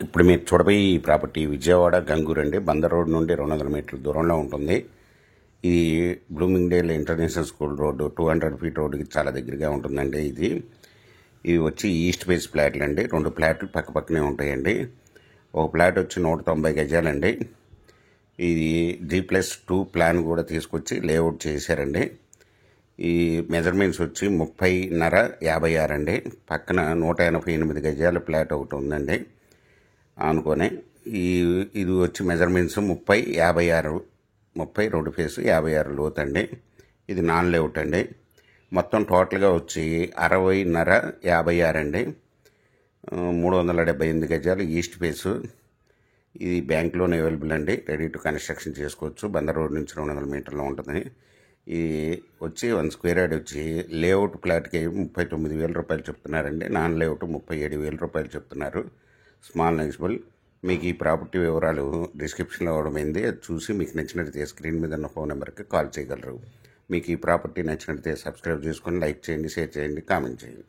ఇప్పుడు మీరు చూడబోయే ఈ ప్రాపర్టీ విజయవాడ గంగూర్ అండి. బందర్ రోడ్ నుండి 200 మీటర్ల దూరంలో ఉంటుంది. ఇది Bloomingdale international school road 200 feet రోడ్డుకి చాలా దగ్గరగా ఉంటుందండి. ఇవి వచ్చి ఈస్ట్ ఫేస్ ఫ్లాట్లు అండి. 2 ఫ్లాట్లు పక్క పక్కనే ఉంటాయండి. ఒక ఫ్లాట్ వచ్చి 190 గజాలండి. ఇది G+2 ప్లాన్ కూడా తీసుకొచ్చి లేఅవుట్ చేశారండి. ఈ మెజర్మెంట్స్ వచ్చి 30.56 అండి. పక్కన 188 గజాల ఫ్లాట్ ఒకటి ఉందండి అనుకోని. ఇది వచ్చి మెజర్మెంట్స్ 30.56, 30 రోడ్డు ఫేసు 56 లోతు అండి. ఇది నాన్ లేఅవుట్ అండి. మొత్తం టోటల్గా వచ్చి 60.56 అండి. 378 గజాలు ఈస్ట్ ఫేసు. ఇది బ్యాంక్ లోన్ అవైలబుల్ అండి. రెడీ టు కన్స్ట్రక్షన్ చేసుకోవచ్చు. బందర్ రోడ్ నుంచి 200 మీటర్లో ఉంటుంది. ఇది వచ్చి 1 స్క్వేర్ యార్డ్ వచ్చి లేఅవుట్ ఫ్లాట్కి 39,000 రూపాయలు చెప్తున్నారండి. నాన్ లేఅవుట్ 37,000 రూపాయలు చెప్తున్నారు. స్మాల్ నెగిజిబుల్. మీకు ఈ ప్రాపర్టీ వివరాలు డిస్క్రిప్షన్లో ఇవ్వడమైంది. అది చూసి మీకు నచ్చినట్లయితే స్క్రీన్ మీద ఉన్న ఫోన్ నెంబర్కి కాల్ చేయగలరు. మీకు ఈ ప్రాపర్టీ నచ్చినట్లయితే సబ్స్క్రైబ్ చేసుకొని లైక్ చేయండి, షేర్ చేయండి, కామెంట్ చేయండి.